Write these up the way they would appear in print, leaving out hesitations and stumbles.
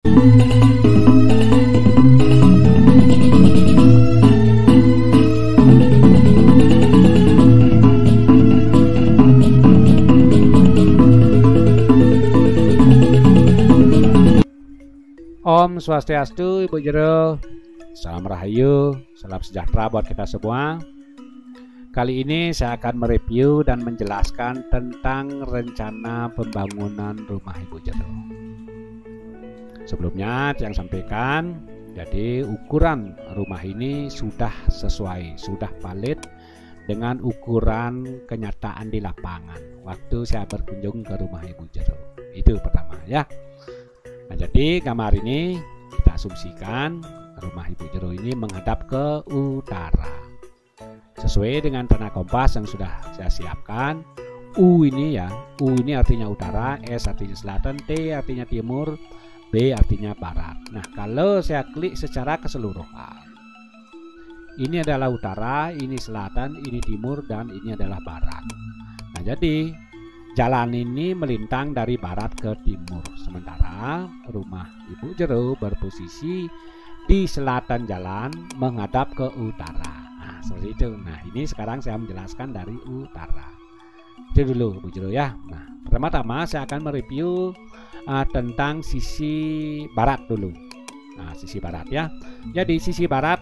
Om Swastiastu, Ibu Jero. Salam Rahayu, salam sejahtera buat kita semua. Kali ini saya akan mereview dan menjelaskan tentang rencana pembangunan rumah Ibu Jero. Sebelumnya yang sampaikan, jadi ukuran rumah ini sudah sesuai, sudah valid dengan ukuran kenyataan di lapangan waktu saya berkunjung ke rumah Ibu Jero. Itu pertama ya. Nah, jadi gambar ini kita asumsikan rumah Ibu Jero ini menghadap ke utara. Sesuai dengan tanah kompas yang sudah saya siapkan. U ini ya, U ini artinya utara, S artinya selatan, T artinya timur, B artinya barat. Nah, kalau saya klik secara keseluruhan, ini adalah utara, ini selatan, ini timur, dan ini adalah barat. Nah, jadi jalan ini melintang dari barat ke timur, sementara rumah Ibu Jero berposisi di selatan jalan menghadap ke utara. Nah, seperti itu. Nah, ini sekarang saya menjelaskan dari utara. Itu dulu Ibu Jero ya. Nah, pertama-tama saya akan mereview tentang sisi barat dulu. Nah, sisi barat ya. Jadi sisi barat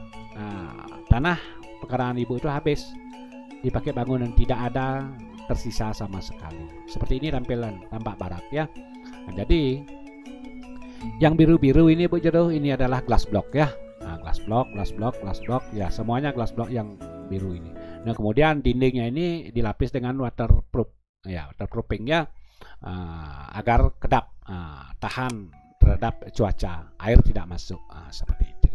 tanah pekarangan Ibu itu habis dipakai bangunan, tidak ada tersisa sama sekali. Seperti ini tampilan tampak barat ya. Nah, jadi yang biru-biru ini Bu Jero, ini adalah glass block ya. Nah, glass block ya, semuanya glass block yang biru ini. Nah, kemudian dindingnya ini dilapis dengan waterproof ya, waterproofing ya, agar kedap, tahan terhadap cuaca, air tidak masuk, seperti itu.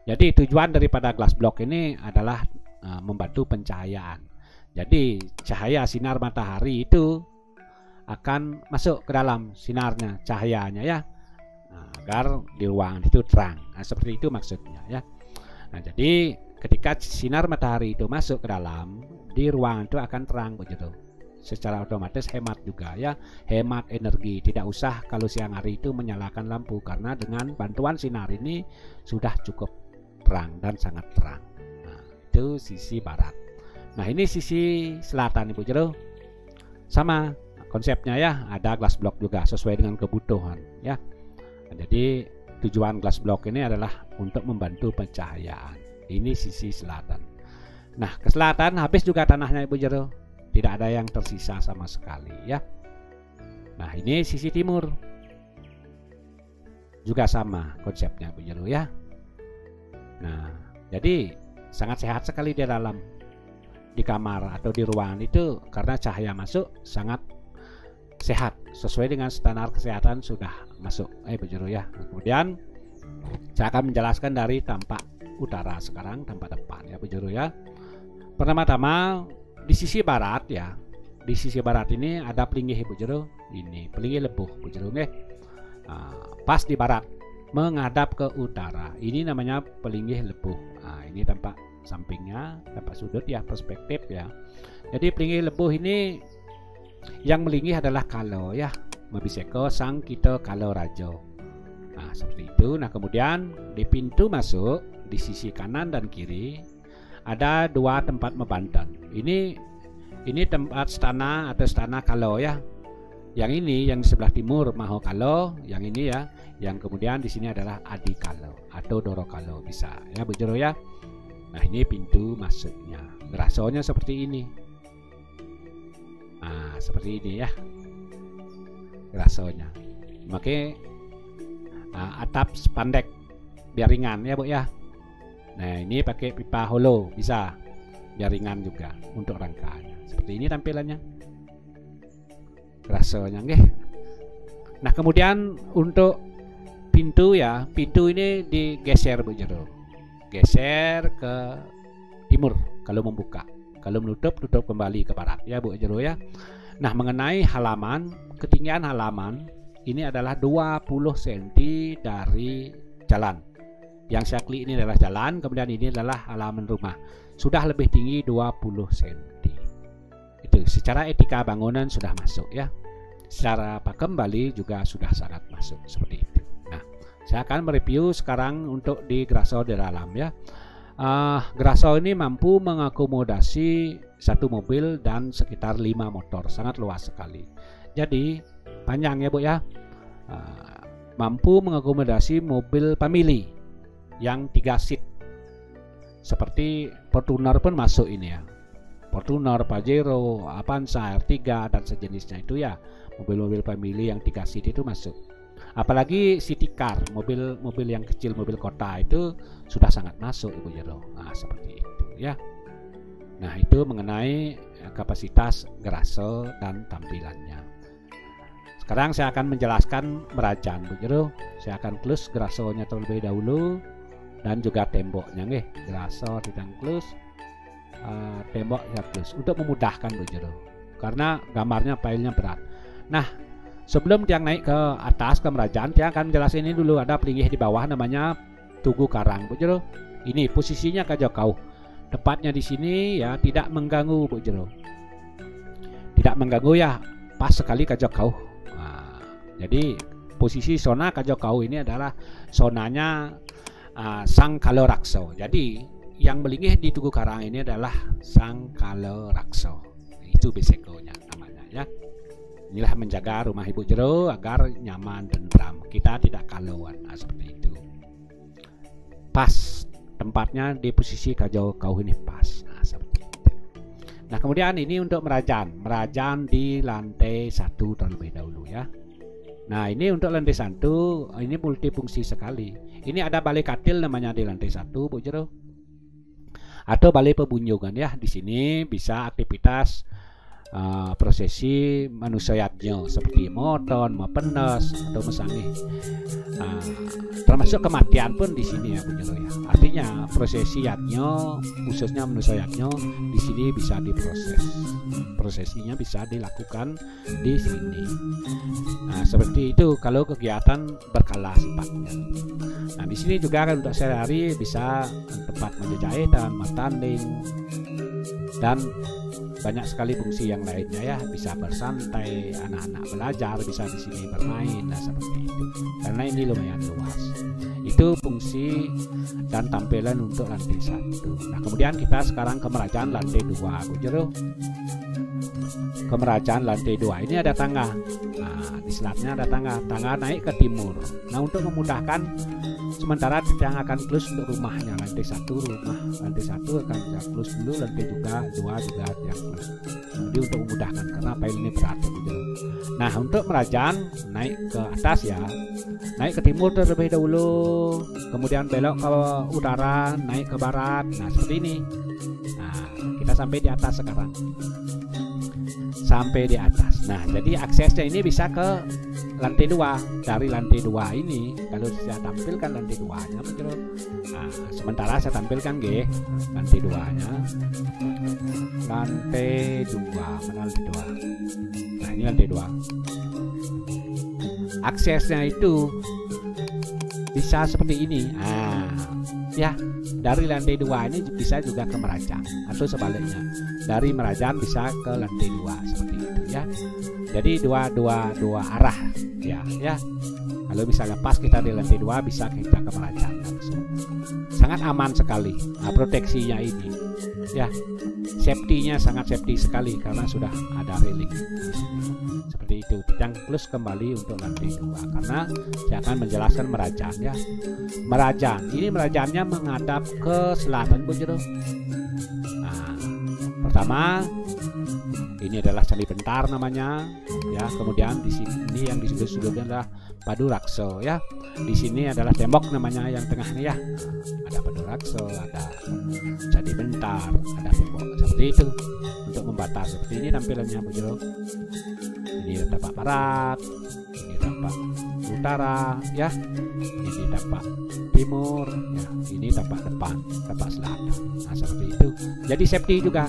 Jadi tujuan daripada glass block ini adalah membantu pencahayaan. Jadi cahaya sinar matahari itu akan masuk ke dalam sinarnya, cahayanya ya, agar di ruangan itu terang. Nah, seperti itu maksudnya ya. Nah, jadi ketika sinar matahari itu masuk ke dalam, di ruangan itu akan terang begitu. Secara otomatis hemat juga ya, hemat energi. Tidak usah kalau siang hari itu menyalakan lampu, karena dengan bantuan sinar ini sudah cukup terang dan sangat terang. Nah, itu sisi barat. Nah, ini sisi selatan Ibu Jero, sama konsepnya ya, ada glass block juga sesuai dengan kebutuhan ya. Nah, jadi tujuan glass block ini adalah untuk membantu pencahayaan. Ini sisi selatan. Nah, ke selatan habis juga tanahnya Ibu Jero, tidak ada yang tersisa sama sekali ya. Nah, ini sisi timur juga sama konsepnya Ibu Jero ya. Nah, jadi sangat sehat sekali di dalam, di kamar atau di ruangan itu, karena cahaya masuk sangat sehat sesuai dengan standar kesehatan sudah masuk Ibu Jero ya. Nah, kemudian saya akan menjelaskan dari tampak utara sekarang, tampak depan ya Ibu Jero ya. Pertama-tama di sisi barat ya, di sisi barat ini ada pelinggih Ibu Jero, ini pelinggih lebuh Ibu Jero nih. Pas di barat menghadap ke utara, ini namanya pelinggih lebuh. Nah, ini tampak sampingnya, dapat sudut ya, perspektif ya. Jadi pelinggih lebuh ini yang melinggih adalah kalo ya, mabiseko sang kita kalo rajo. Nah, seperti itu. Nah, kemudian di pintu masuk di sisi kanan dan kiri ada dua tempat mebantan. Ini tempat stana atau stana kalo ya. Yang ini yang di sebelah timur maho kalo, yang ini ya, yang kemudian di sini adalah adi kalo atau doro kalo bisa ya Bu Jero ya. Nah, ini pintu masuknya, gerasonya seperti ini. Nah, seperti ini ya, gerasonya. Pakai atap spandek biar ringan ya Bu ya. Nah, ini pakai pipa holo bisa, biar ringan juga untuk rangkanya. Seperti ini tampilannya, gerasonya nggih. Nah, kemudian untuk pintu ya, pintu ini digeser Bu Jero, geser ke timur kalau membuka, kalau menutup, tutup kembali ke barat ya Bu Jero ya. Nah, mengenai halaman, ketinggian halaman ini adalah 20 cm dari jalan. Yang saya klik ini adalah jalan, kemudian ini adalah halaman rumah. Sudah lebih tinggi 20 cm. Itu secara etika bangunan sudah masuk ya. Secara pakem Bali juga sudah sangat masuk seperti itu. Nah, Saya akan mereview sekarang untuk di Grasso di dalam ya. Grasso ini mampu mengakomodasi satu mobil dan sekitar 5 motor, sangat luas sekali. Jadi panjang ya Bu ya. Mampu mengakomodasi mobil family yang 3 seat. Seperti Fortuner pun masuk ini ya. Fortuner, Pajero, Avanza, R3 dan sejenisnya itu ya. Mobil-mobil family yang 3 seat itu masuk. Apalagi city car, mobil yang kecil, mobil kota itu sudah sangat masuk Ibu Jero. Nah, seperti itu ya. Nah, itu mengenai kapasitas Grasso dan tampilannya. Sekarang saya akan menjelaskan merajan Bu Jero. Saya akan close Grasso-nya terlebih dahulu dan juga temboknya nggih. Grasso tidak close, tembok ya close untuk memudahkan Bu Jero. Karena gambarnya filenya berat. Nah, sebelum Tiang naik ke atas ke merajan, Tiang akan menjelaskan ini dulu. Ada pelinggih di bawah namanya Tugu Karang, Bu Jero. Ini posisinya kajau tepatnya di sini ya, tidak mengganggu Bu Jero. Tidak mengganggu ya, pas sekali kajau. Nah, jadi posisi zona kajau ini adalah zonanya Sang Kalorakso. Jadi yang melinggih di Tugu Karang ini adalah Sang Kalorakso. Itu besekonya namanya ya. Inilah menjaga rumah Ibu Jero agar nyaman dan tentram. Kita tidak kalauan. Nah, seperti itu. Pas tempatnya di posisi kau ini pas. Nah, seperti itu. Nah, kemudian ini untuk merajan di lantai 1 terlebih dahulu ya. Nah, ini untuk lantai 1 ini multifungsi sekali. Ini ada balai katil namanya di lantai 1 Bu Jero. Atau balai pebunjungan ya. Di sini bisa aktivitas prosesi manusia yatnya seperti moton, mepenes atau mesangi. Termasuk kematian pun di sini ya Bu Jero ya. Artinya prosesi yatnya khususnya manusia yatnya di sini bisa diproses. Prosesinya bisa dilakukan di sini. Nah, seperti itu kalau kegiatan berkala sifatnya. Nah, di sini juga kan untuk sehari-hari bisa tempat menjahit dan matanding dan banyak sekali fungsi yang lainnya ya, bisa bersantai, anak-anak belajar bisa di sini bermain, nah seperti itu. Karena ini lumayan luas. Itu fungsi dan tampilan untuk lantai 1. Nah, kemudian kita sekarang ke merajan lantai 2 Bu Jero. Ke merajan lantai 2 ini ada tangga. Nah, di selatnya ada tangga naik ke timur. Nah, untuk memudahkan sementara yang akan close untuk rumahnya lantai 1 rumah lantai 1 akan close dulu, lantai 2 juga yang close. Jadi untuk memudahkan karena file ini berat gitu. Nah, untuk merajan naik ke atas ya, naik ke timur terlebih dahulu, kemudian belok ke utara, naik ke barat. Nah, seperti ini. Nah, kita sampai di atas sekarang. Sampai di atas. Nah, jadi aksesnya ini bisa ke lantai 2. Dari lantai 2 ini kalau saya tampilkan lantai 2-nya nah, sementara saya tampilkan lantai 2-nya. Lantai 2, mana lantai 2? Nah, ini lantai 2. Aksesnya itu bisa seperti ini. Nah, ya, dari lantai 2 ini bisa juga ke merajan atau sebaliknya. Dari merajan bisa ke lantai 2 seperti itu ya. Jadi dua arah ya. Kalau misalnya pas kita di lantai 2 bisa kita ke merajan langsung. Sangat aman sekali. Nah, proteksinya ini ya. Safety-nya sangat safety sekali karena sudah ada railing di sini. Seperti itu. Yang plus kembali untuk lantai 2 karena saya akan menjelaskan merajan ya. Merajan. Ini merajannya menghadap ke selatan Bu Jero. Nah, pertama ini adalah Candi Bentar namanya ya. Kemudian di sini yang di sudut-sudutnya adalah Padurakso ya. Di sini adalah tembok namanya yang tengah ini ya. Ada Padurakso, ada Candi Bentar, ada tembok seperti itu untuk membatas. Seperti ini tampilannya Bu Jero. Ini tapak barat, ini tapak utara ya. Ini tapak timur ya. Ini tapak depan, tapak selatan. Nah, seperti itu. Jadi safety juga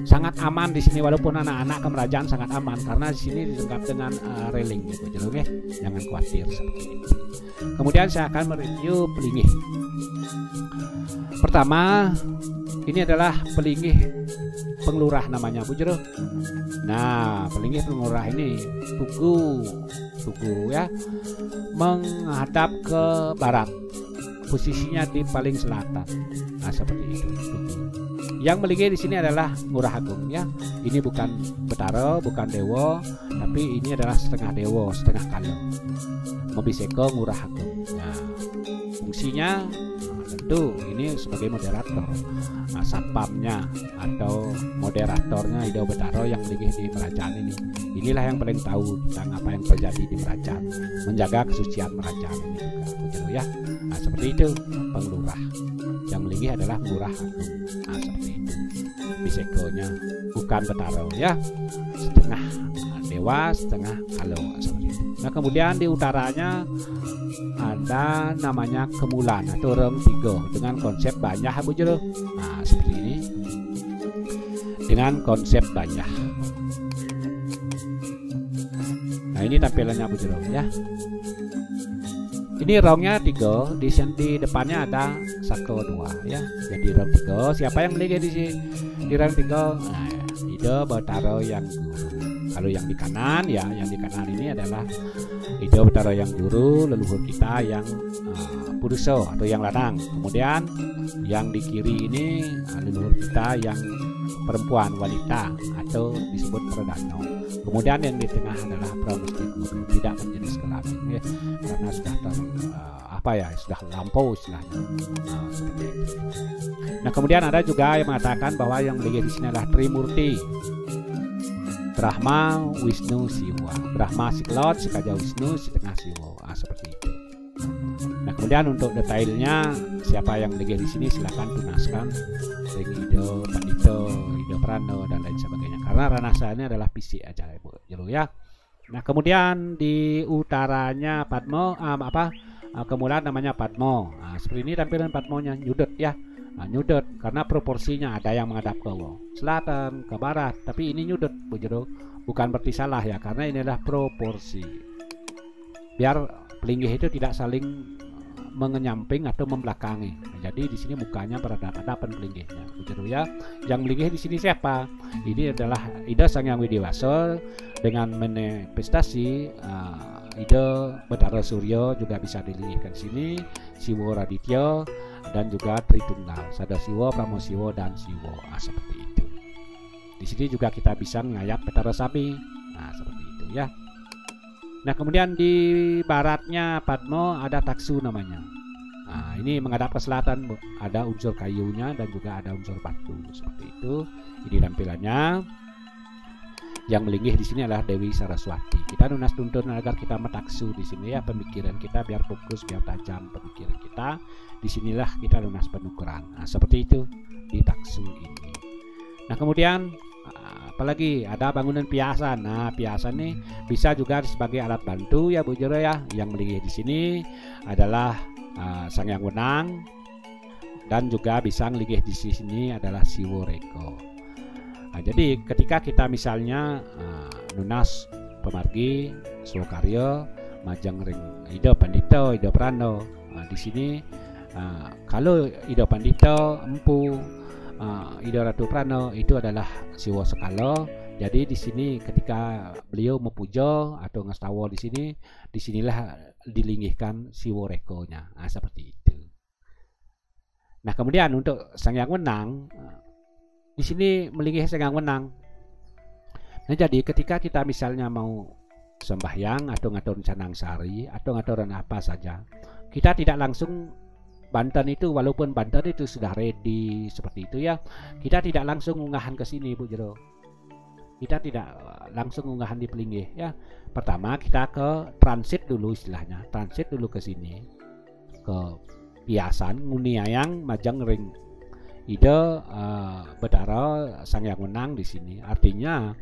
sangat aman di sini walaupun anak-anak ke merajan sangat aman karena di sini dilengkapi dengan railing gitu ya. Jangan khawatir seperti itu. Kemudian saya akan mereview pelinggih. Pertama, ini adalah pelinggih penglurah namanya Bu Jero. Nah, pelinggih penglurah ini Tugu tugu ya, menghadap ke barat, posisinya di paling selatan. Nah, seperti itu tugu. Yang melingkih di sini adalah Ngurah Agung ya. Ini bukan Betara, bukan Dewa, tapi ini adalah setengah Dewa, setengah Kala. Mabiseko Ngurah Agung. Nah, fungsinya tentu ini sebagai moderator. Nah, satpamnya atau moderatornya Ido Betara yang melingkih di kerajaan ini. Inilah yang paling tahu tentang apa yang terjadi di kerajaan, menjaga kesucian kerajaan ini juga, begitu ya. Nah, seperti itu penglurah. Yang melingkih adalah Ngurah Agung. Nah, seperti itu. Bisekonya bukan Betara ya. Setengah Dewa, setengah Kala, seperti itu. Nah, kemudian di utaranya ada namanya Kemulan atau Rong Tigo dengan konsep banyak Bu Jero. Nah, seperti ini. Dengan konsep banyak. Nah, ini tampilannya Bu Jero ya. Ini rongnya 3, di depannya ada 1, 2 ya. Jadi rong 3. Siapa yang melingkih di rong 3? Nah, Ido Betara yang guru. Kalau yang di kanan ya, yang di kanan ini adalah Ido Betara yang guru, leluhur kita yang Puruso atau yang lanang. Kemudian yang di kiri ini leluhur kita yang perempuan, wanita atau disebut Pradano. Kemudian yang di tengah adalah Pramusti Guru, tidak berjenis kelamin ya, karena sudah sudah lampau istilahnya. Nah, seperti itu. Nah, kemudian ada juga yang mengatakan bahwa yang melingkih di sini adalah Trimurti. Brahma, Wisnu, Siwa. Brahma Siklot, Sikaja Wisnu, Setengah Siwa. Nah, seperti itu. Nah, kemudian untuk detailnya siapa yang melingkih di sini silakan tunaskan Ido Pandito, Ido Prano dan lain sebagainya. Karena ranah saya ini adalah fisik aja Ibu Jero ya. Nah, kemudian di utaranya Padmo Kemulan namanya Padmo. Nah, seperti ini tampilan Padmonya nyudet ya. Nah, nyudet karena proporsinya ada yang menghadap ke selatan, ke barat, tapi ini nyudet Bu Jero. Bukan berarti salah ya, karena ini adalah proporsi. Biar pelinggih itu tidak saling mengenyamping atau membelakangi. Nah, jadi di sini mukanya berhadapan pelinggihnya Bu Jero ya. Yang melingkih di sini siapa? Ini adalah Ida Sang Hyang Widiwasa dengan manifestasi Ida Betara Suryo juga bisa dilinggihkan di sini, Siwo Raditya dan juga Tritunggal, Sadasiwo, Pramosiwo dan Siwo. Nah, seperti itu. Di sini juga kita bisa ngayap Betara Sami. Nah, seperti itu ya. Nah, kemudian di baratnya Padmo ada Taksu namanya. Nah, ini menghadap ke selatan Bu. Ada unsur kayunya dan juga ada unsur batu seperti itu. Ini tampilannya. Yang melingkih di sini adalah Dewi Saraswati. Kita lunas tuntun agar kita metaksu di sini ya, pemikiran kita biar fokus, biar tajam pemikiran kita. Disinilah kita lunas penukuran. Nah, seperti itu di taksu ini. Nah, kemudian apalagi ada bangunan piasan. Nah, piasan nih bisa juga sebagai alat bantu ya Bu Jero ya. Yang melingkih di sini adalah Sang Hyang Wenang dan juga bisa melingkih di sini adalah Siwo Reko. Nah, jadi ketika kita misalnya nunas pemargi, Swokaryo, Majeng Ring Ido Pandito, Ido Prano. Nah, di sini kalau Ido Pandito, Empu, Ido Ratu Prano itu adalah Siwo Sekalo. Jadi di sini ketika beliau mepujo atau ngestawo di sini, disinilah dilinggihkan Siwo Rekonya. Nah, seperti itu. Nah, kemudian untuk Sang Hyang Wenang di sini melingkih Sang Hyang Wenang. Nah, jadi ketika kita misalnya mau sembahyang atau ngatur canang sari atau ngaturan apa saja, kita tidak langsung Banten itu, walaupun Banten itu sudah ready seperti itu ya, kita tidak langsung unggahan ke sini Bu Jero. Kita tidak langsung unggahan di pelinggih ya. Pertama kita ke transit dulu istilahnya, transit dulu ke sini, ke Piasan Nguniayang Majeng Ring Ide Betara Sang Hyang Wenang di sini. Artinya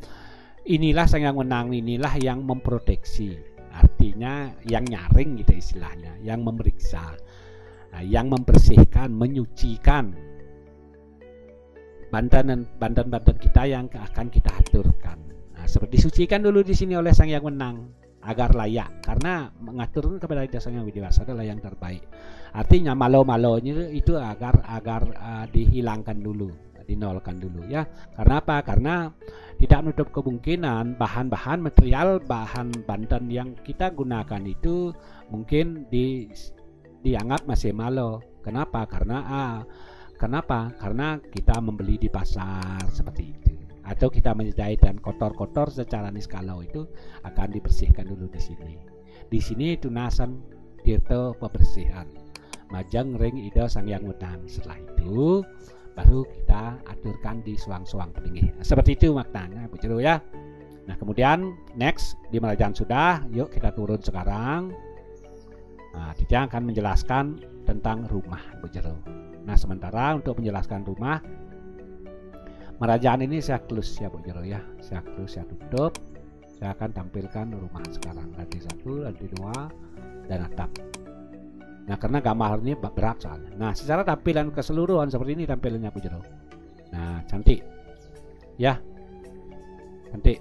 inilah Sang Hyang Wenang, inilah yang memproteksi. Artinya yang nyaring gitu istilahnya, yang memeriksa, yang membersihkan, menyucikan Banten kita yang akan kita aturkan. Nah, seperti disucikan dulu di sini oleh Sang Hyang Wenang agar layak, karena mengatur kepada Ida Sang Hyang Widiwasa adalah yang terbaik. Artinya malo-malonya itu agar dihilangkan dulu dinolkan dulu ya. Karena apa? Karena tidak menutup kemungkinan bahan-bahan material, bahan banten yang kita gunakan itu mungkin dianggap masih malo. Kenapa? Karena kita membeli di pasar seperti itu, atau kita menjahit dan kotor-kotor secara niskalau itu akan dibersihkan dulu di sini. Di sini tunasan tirta pembersihan majang ring ida sang yang menang. Setelah itu baru kita aturkan di suang-suang pendingin. Nah, seperti itu maknanya Bu Jero ya. Nah kemudian next di Merajan sudah, yuk kita turun sekarang. Nah dia akan menjelaskan tentang rumah Bu Jero. Nah sementara untuk menjelaskan rumah Merajaan ini saya close ya Bu Jero ya. Saya close, saya tutup. Saya akan tampilkan rumah sekarang, lantai 1, lantai 2, dan atap. Nah karena gambar ini berat soalnya. Nah secara tampilan keseluruhan seperti ini tampilannya Bu Jero. Nah cantik ya, cantik.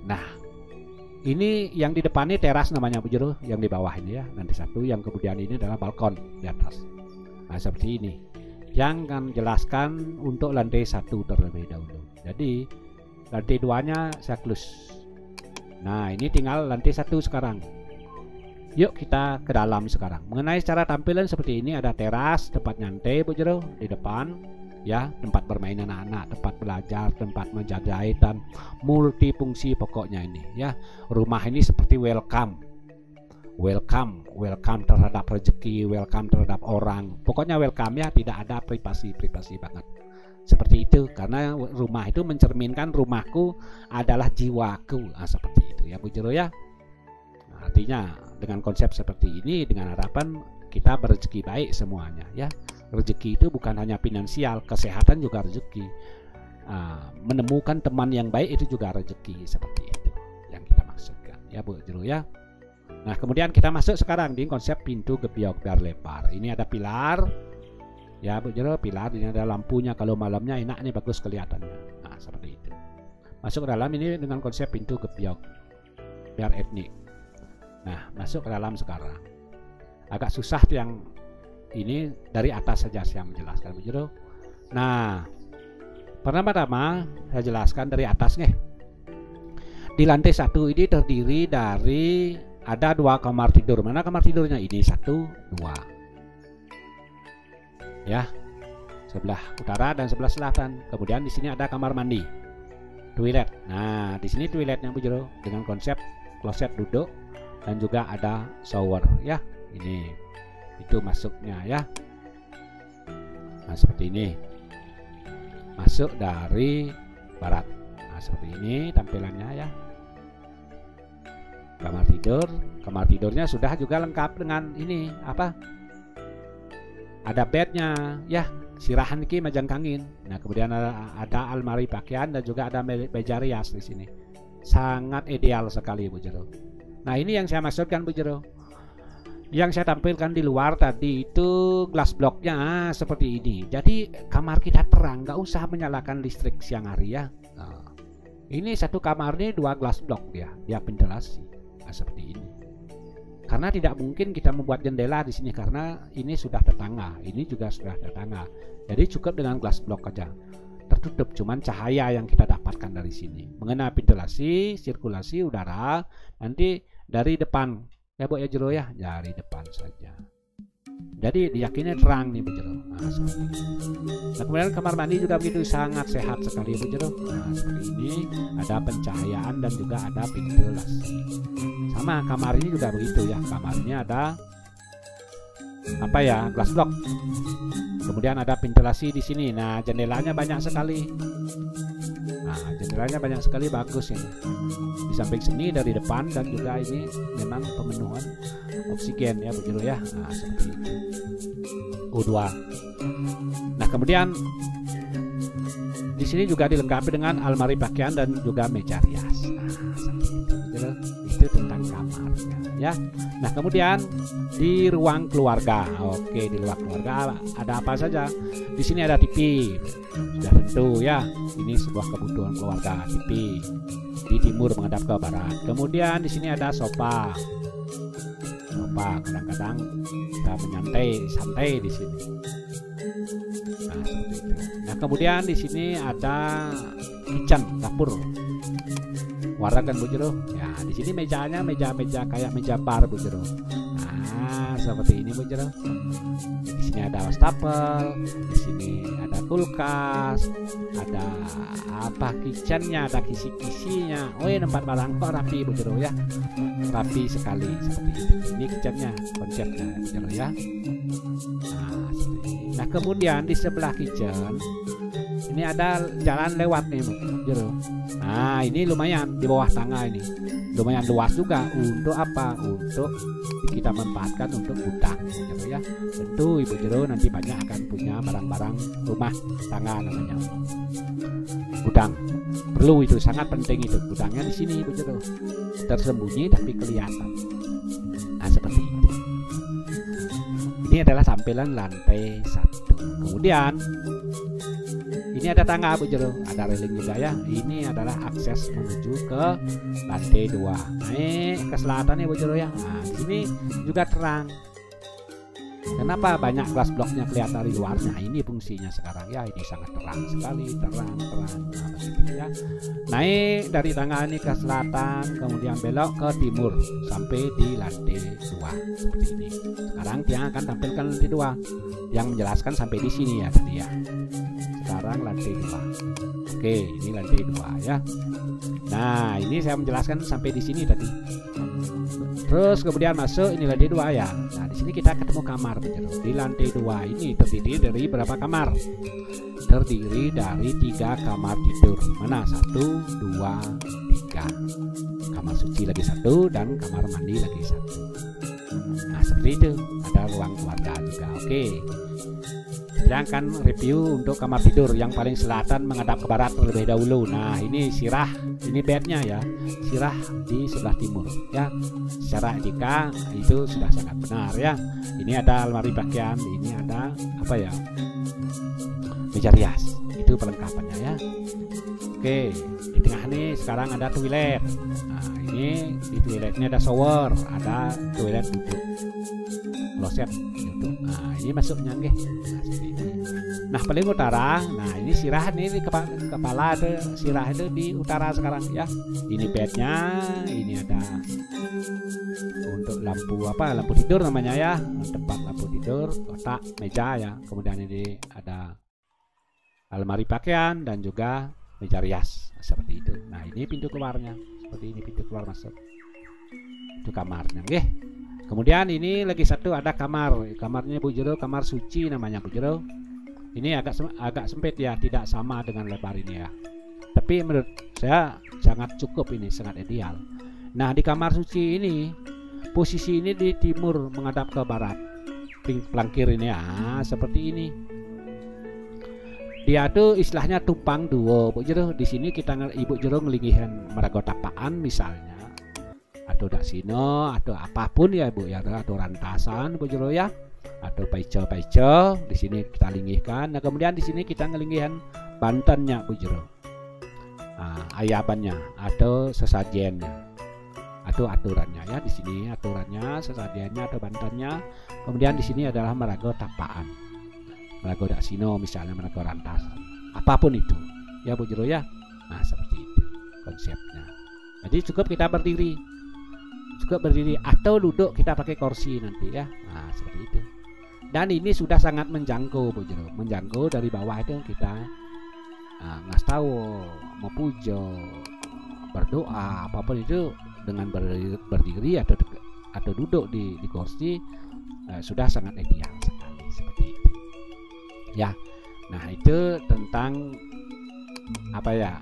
Nah ini yang di depan ini teras namanya Bu Jero, yang di bawah ini ya lantai 1, yang kemudian ini adalah balkon di atas. Nah seperti ini yang akan jelaskan untuk lantai 1 terlebih dahulu. Jadi lantai 2 nya saya close. Nah ini tinggal lantai 1 sekarang. Yuk kita ke dalam sekarang. Mengenai secara tampilan seperti ini, ada teras, tempat nyantai Bu Jero di depan ya, tempat bermain anak-anak, tempat belajar, tempat menjahit, dan multifungsi pokoknya ini ya. Rumah ini seperti welcome terhadap rezeki, welcome terhadap orang, pokoknya welcome ya, tidak ada privasi banget seperti itu. Karena rumah itu mencerminkan rumahku adalah jiwaku. Nah, seperti itu ya Bu Jero ya. Nah, artinya dengan konsep seperti ini, dengan harapan kita berrezeki baik semuanya ya. Rezeki itu bukan hanya finansial, kesehatan juga rezeki. Menemukan teman yang baik itu juga rezeki, seperti itu yang kita maksudkan ya Bu Jero ya. Nah kemudian kita masuk sekarang di konsep pintu gebyok biar lebar. Ini ada pilar ya Bu Jero, pilar. Ini ada lampunya, kalau malamnya enak nih, bagus kelihatannya. Nah seperti itu. Masuk ke dalam ini dengan konsep pintu gebyok biar etnik. Nah masuk ke dalam sekarang. Agak susah yang ini, dari atas saja saya menjelaskan Bu Jero. Nah pertama-tama saya jelaskan dari atas nih. Di lantai 1 ini terdiri dari ada 2 kamar tidur. Mana kamar tidurnya? Ini 1, 2 ya, sebelah utara dan sebelah selatan. Kemudian di sini ada kamar mandi, toilet. Nah di sini toiletnya Bu Jero dengan konsep kloset duduk dan juga ada shower ya. Ini itu masuknya ya. Nah seperti ini, masuk dari barat. Nah seperti ini tampilannya ya. Kamar tidur, kamar tidurnya sudah juga lengkap dengan ini apa? Ada bednya ya, sirahan ki majang kangin. Nah kemudian ada almari pakaian dan juga ada meja rias di sini. Sangat ideal sekali Bu Jero. Nah ini yang saya maksudkan Bu Jero. Yang saya tampilkan di luar tadi itu glass blocknya seperti ini. Jadi kamar kita terang, nggak usah menyalakan listrik siang hari ya. Nah, ini satu kamar ini 2 glass block dia ventilasi. Nah, seperti ini. Karena tidak mungkin kita membuat jendela di sini karena ini sudah tetangga, ini juga sudah tetangga. Jadi cukup dengan glass block aja. Tertutup, cuman cahaya yang kita dapatkan dari sini. Mengenai ventilasi, sirkulasi udara nanti dari depan. Ya Bu Jero ya, dari depan saja. Jadi diyakini terang nih Bu Jero. Nah, seperti ini. Nah, kemudian kamar mandi juga begitu, sangat sehat sekali Bu Jero. Nah, seperti ini, ada pencahayaan dan juga ada ventilasi. Sama kamar ini juga begitu ya. Kamar ini ada apa ya, glass block. Kemudian ada ventilasi di sini. Nah, jendelanya banyak sekali. Nah, jendelanya banyak sekali, bagus ini. Di samping sini dari depan dan juga ini memang pemenuhan oksigen ya Bu Jero ya. Nah, seperti itu. U2. Nah, kemudian di sini juga dilengkapi dengan almari pakaian dan juga meja rias. Nah, seperti itu Bu Jero. Itu tentang kamarnya ya. Nah, kemudian di ruang keluarga. Oke, di ruang keluarga ada apa saja? Di sini ada TV. Sudah tentu ya. Ini sebuah kebutuhan keluarga, TV. Di timur menghadap ke barat. Kemudian di sini ada sofa. Kadang-kadang kita santai di sini. Nah seperti itu. Nah kemudian di sini ada kitchen, dapur. Warna kan Bu Jero. Ya, di sini mejanya meja kayak meja bar Bu Jero. Nah, seperti ini Bu Jero. Di sini ada wastafel, di sini ada kulkas, ada apa kitchennya, ada kisi-kisinya. Oh ya, tempat barang kok rapi Bu Jero ya. Rapi sekali seperti itu. Ini kitchennya, konsepnya Bu Jero ya. Nah, seperti ini. Nah, kemudian di sebelah kitchen ini ada jalan lewat nih Bu Jero. Nah, ini lumayan di bawah tangga ini. Lumayan luas juga untuk apa? Untuk kita manfaatkan untuk gudang gitu ya. Tentu Ibu Jero nanti banyak akan punya barang-barang rumah tangga namanya. Gudang. Perlu itu, sangat penting itu. Gudangnya di sini Ibu Jero. Tersembunyi tapi kelihatan. Nah, seperti itu. Ini adalah tampilan lantai 1. Kemudian ini ada tangga Bu Jero, ada railing juga ya. Ini adalah akses menuju ke lantai 2. Naik ke selatan ya Bu Jero ya. Nah, di sini juga terang. Kenapa banyak glass blocknya kelihatan di luarnya? Ini fungsinya sekarang ya. Ini sangat terang sekali, terang. Nah, begitu ya. Naik dari tangga ini ke selatan, kemudian belok ke timur sampai di lantai 2 seperti ini. Sekarang dia akan tampilkan lantai 2 yang menjelaskan sampai di sini ya tadi ya. Sekarang lantai 2. Oke, ini lantai 2 ya. Nah, ini saya menjelaskan sampai di sini tadi. Terus kemudian masuk ini lantai 2 ya. Nah, di sini kita ketemu kamar Bu Jero. Di lantai 2 ini terdiri dari berapa kamar? Terdiri dari 3 kamar tidur. Mana? 1, 2, 3. Kamar suci lagi 1 dan kamar mandi lagi 1. Nah, seperti itu. Ada ruang keluarga juga. Oke. Kita akan review untuk kamar tidur yang paling selatan menghadap ke barat terlebih dahulu. Nah, ini sirah, ini bednya ya. Sirah di sebelah timur ya. Secara etika itu sudah sangat benar ya. Ini ada almari pakaian, ini ada apa ya? Meja rias. Itu perlengkapannya ya. Oke, di tengah ini sekarang ada toilet. Nah, ini di toiletnya ada shower, ada toilet duduk, kloset duduk. Nah, ini masuknya nggih. Nah, paling utara, nah ini sirah ini kepala itu sirah itu di utara sekarang ya. Ini bednya, ini ada untuk lampu apa? Lampu tidur namanya ya, tempat lampu tidur, kotak, meja ya. Kemudian ini ada almari pakaian dan juga meja rias seperti itu. Nah, ini pintu keluarnya, seperti ini pintu keluar masuk. Itu kamarnya, oke. Kemudian ini lagi satu ada kamar, kamarnya Bu Jero, kamar suci namanya Bu Jero. Ini agak sempit ya, tidak sama dengan lebar ini ya. Tapi menurut saya sangat cukup ini, sangat ideal. Nah, di kamar suci ini posisi ini di timur menghadap ke barat. Pelangkir ini ya, seperti ini. Dia tuh istilahnya tumpang duo Bu Jero. Di sini kita Ibu Jero ngelingihan merago tapaan misalnya, atau daksino atau apapun ya Bu ya, atau rantasan Bu Jero ya, atau paico di sini kita linggihkan. Nah, kemudian di sini kita ngelinggihan bantennya Bu Jero, ayabannya atau sesajennya atau aturannya ya. Di sini aturannya, sesajennya atau bantennya. Kemudian di sini adalah merago tapaan, merago daksino misalnya, merago rantas, apapun itu ya Bu Jero ya. Nah, seperti itu konsepnya. Jadi cukup kita berdiri, atau duduk kita pakai kursi nanti ya. Nah, seperti itu. Dan ini sudah sangat menjangkau Bu Jero. Menjangkau dari bawah itu kita ngasih tahu mau pujo, berdoa, apapun itu dengan berdiri atau duduk di kursi sudah sangat ideal sekali seperti itu. Ya. Nah, itu tentang apa ya?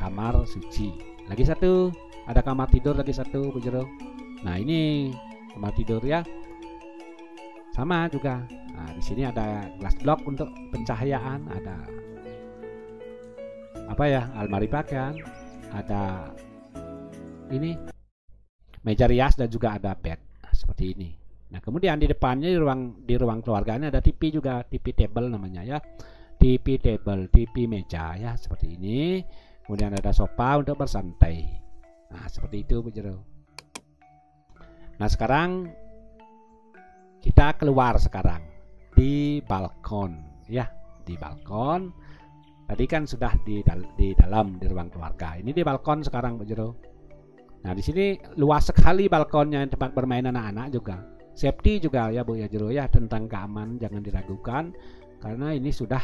Kamar suci. Lagi satu, ada kamar tidur lagi satu Bu Jero. Nah, ini kamar tidur ya. Sama juga. Nah, di sini ada glass block untuk pencahayaan, ada apa ya? Almari pakaian, ada ini meja rias dan juga ada bed. Nah, seperti ini. Nah, kemudian di depannya di ruang keluarganya ada TV juga, TV table namanya ya. TV table, TV meja ya, seperti ini. Kemudian ada sofa untuk bersantai. Nah, seperti itu Bu Jero. Nah, sekarang kita keluar sekarang di balkon ya, di balkon. Tadi kan sudah di dalam di ruang keluarga. Ini di balkon sekarang Bu Jero. Nah di sini luas sekali balkonnya, tempat bermain anak-anak juga. Safety juga ya Bu ya Jero ya, tentang keamanan jangan diragukan karena ini sudah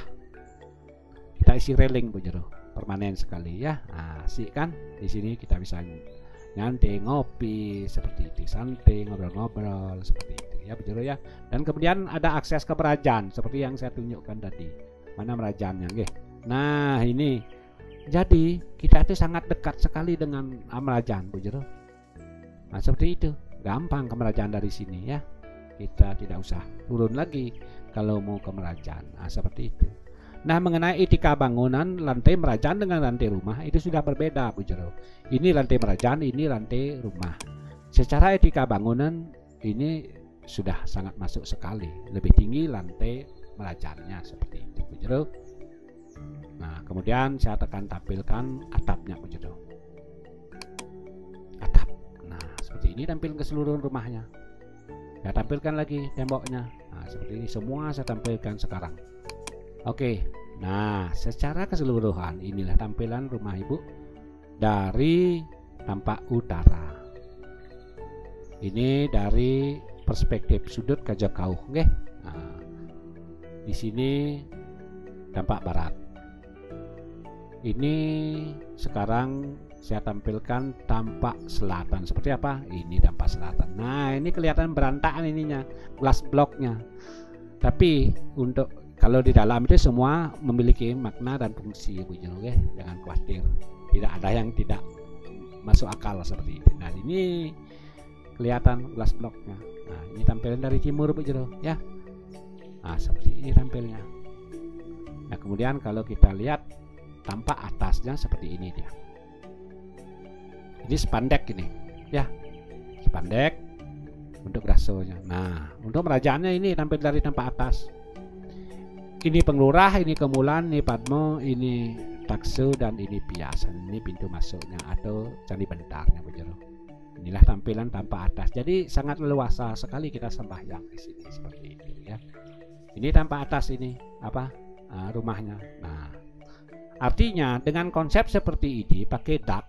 kita isi railing Bu Jero, permanen sekali ya. Nah, asik kan? Di sini kita bisa nyantai ngopi seperti itu, santai ngobrol-ngobrol seperti itu ya Bu Jero ya. Dan kemudian ada akses ke Merajaan seperti yang saya tunjukkan tadi. Mana Merajaannya nggih. Nah, ini jadi kita itu sangat dekat sekali dengan Merajaan Bu Jero. Nah, seperti itu. Gampang ke Merajaan dari sini ya. Kita tidak usah turun lagi kalau mau ke Merajaan. Nah, seperti itu. Nah, mengenai etika bangunan, lantai Merajaan dengan lantai rumah itu sudah berbeda Bu Jero. Ini lantai Merajaan, ini lantai rumah. Secara etika bangunan ini sudah sangat masuk sekali. Lebih tinggi lantai Merajaannya seperti itu Bu Jero. Nah, kemudian saya akan tampilkan atapnya Bu Jero. Atap. Nah, seperti ini tampil keseluruhan rumahnya. Saya tampilkan lagi temboknya. Nah, seperti ini semua saya tampilkan sekarang. Oke. Nah, secara keseluruhan inilah tampilan rumah Ibu dari tampak utara. Ini dari perspektif sudut Kajakauh, nggih. Nah, di sini tampak barat. Ini sekarang saya tampilkan tampak selatan. Seperti apa? Ini tampak selatan. Nah, ini kelihatan berantakan ininya, glass blocknya. Tapi untuk kalau di dalam itu semua memiliki makna dan fungsi Bu Jero, jangan khawatir. Tidak ada yang tidak masuk akal seperti itu. Nah, ini kelihatan glass blocknya. Nah, ini tampilan dari timur Bu Jero ya. Nah, seperti ini tampilnya. Nah, kemudian kalau kita lihat tampak atasnya seperti ini dia. Ini spandek ini ya, spandek untuk rasonya. Nah, untuk Merajaannya ini tampil dari tampak atas. Ini Penglurah, ini Kemulan, ini Padmo, ini Taksu, dan ini Piasan. Ini pintu masuknya atau Candi Bentarnya Bu Jero. Inilah tampilan tampak atas. Jadi sangat leluasa sekali kita sembahyang di sini seperti itu ya. Ini tampak atas ini apa? Rumahnya. Nah, artinya dengan konsep seperti ini pakai dak,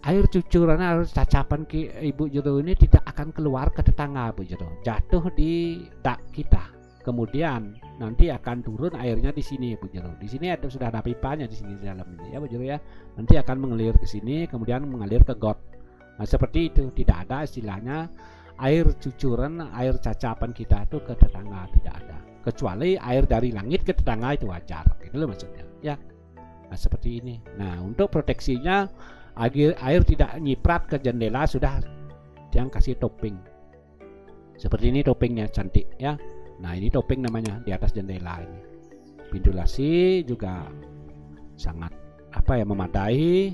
air cucuran, air cacapan Ibu Jero ini tidak akan keluar ke tetangga Bu Jero, jatuh di dak kita. Kemudian nanti akan turun airnya di sini Bu Jero. Di sini sudah ada pipanya di sini di dalam ini ya Bu Jero ya. Nanti akan mengalir ke sini, kemudian mengalir ke got. Nah, seperti itu. Tidak ada istilahnya air cucuran, air cacapan kita itu ke tetangga, tidak ada. Kecuali air dari langit ke tetangga itu wajar, gitu loh maksudnya ya. Nah, seperti ini. Nah, untuk proteksinya air tidak nyiprat ke jendela sudah yang kasih topping seperti ini, toppingnya cantik ya. Nah, ini topping namanya di atas jendela ini. Ventilasi juga sangat apa ya, memadai.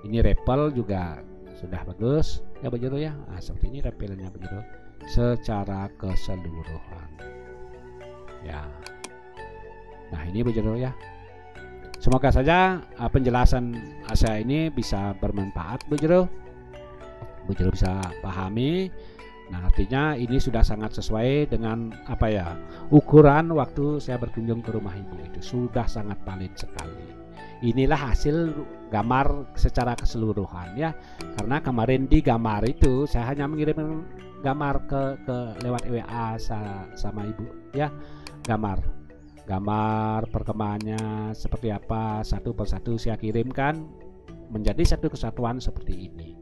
Ini rappel juga sudah bagus ya Bu Jero ya. Nah, seperti ini rappelnya Bu Jero secara keseluruhan ya. Nah, ini Bu Jero ya. Semoga saja penjelasan saya ini bisa bermanfaat Bu Jero. Bu Jero bisa pahami. Nah, artinya ini sudah sangat sesuai dengan apa ya, ukuran waktu saya berkunjung ke rumah Ibu itu sudah sangat valid sekali. Inilah hasil gambar secara keseluruhan ya. Karena kemarin di gambar itu saya hanya mengirim gambar ke lewat WA sama Ibu ya. Gambar perkembangannya seperti apa, satu persatu saya kirimkan menjadi satu kesatuan seperti ini.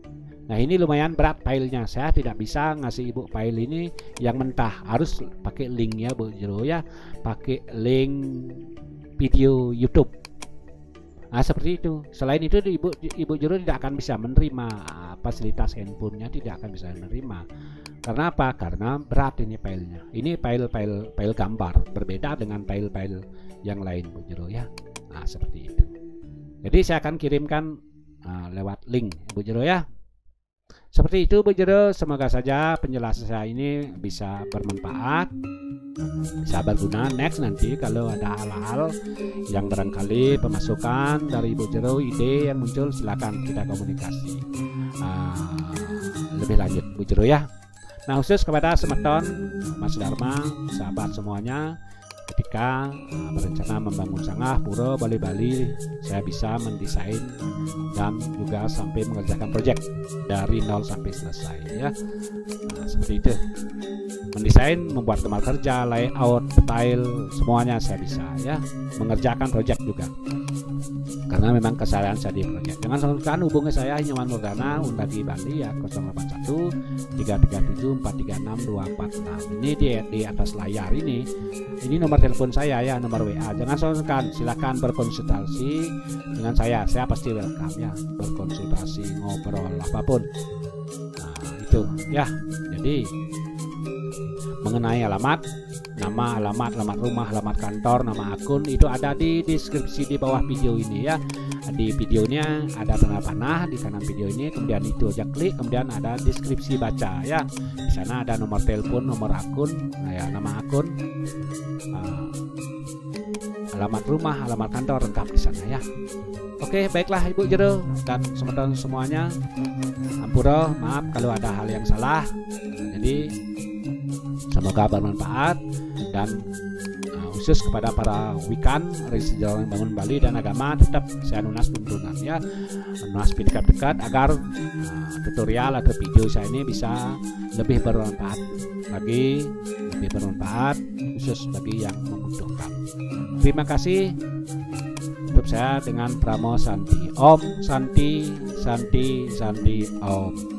Nah, ini lumayan berat filenya. Saya tidak bisa ngasih Ibu file ini yang mentah, harus pakai link ya Bu Jero ya, pakai link video YouTube. Nah, seperti itu. Selain itu Ibu Jero tidak akan bisa menerima fasilitas handphonenya, tidak akan bisa menerima. Karena apa? Karena berat ini filenya. Ini file gambar, berbeda dengan file yang lain Bu Jero ya. Nah, seperti itu. Jadi saya akan kirimkan lewat link Bu Jero ya. Seperti itu Bu Jero, semoga saja penjelasan saya ini bisa bermanfaat, bisa berguna. Next nanti kalau ada hal-hal yang barangkali pemasukan dari Bu Jero, ide yang muncul, silakan kita komunikasi lebih lanjut Bu Jero ya. Nah, khusus kepada semeton Mas Dharma, sahabat semuanya, ketika berencana membangun sanggah, pura, Bali-Bali, saya bisa mendesain dan juga sampai mengerjakan proyek dari nol sampai selesai ya. Seperti itu. Mendesain, membuat kamar kerja, layout, detail, semuanya saya bisa ya. Mengerjakan proyek juga. Karena memang kesalahan saya di proyek. Jangan sungkan hubungi saya Nyoman Nurdana Undagi Bali ya 081 337 436 246. Ini di atas layar ini. Ini nomor telepon saya ya, nomor WA. Jangan sungkan, silakan berkonsultasi dengan saya. Saya pasti welcome ya, berkonsultasi, ngobrol apapun. Nah, itu ya. Jadi mengenai alamat, nama, alamat rumah, alamat kantor, nama akun itu ada di deskripsi di bawah video ini ya. Di videonya ada tanda panah di kanan video ini, kemudian itu aja klik, kemudian ada deskripsi baca ya. Di sana ada nomor telepon, nomor akun, ya, nama akun, alamat rumah, alamat kantor lengkap di sana ya. Oke, baiklah Ibu Jero dan teman-teman semuanya. Ampura, maaf kalau ada hal yang salah. Jadi semoga bermanfaat dan khusus kepada para wikan, Jalan Bangun Bali dan agama, tetap saya nunas tuntunan ya, nunas dekat-dekat agar tutorial atau video saya ini bisa lebih bermanfaat lagi, lebih bermanfaat khusus bagi yang membutuhkan. Terima kasih. Tutup saya dengan Pramo Santi. Om Santi Santi Santi Om.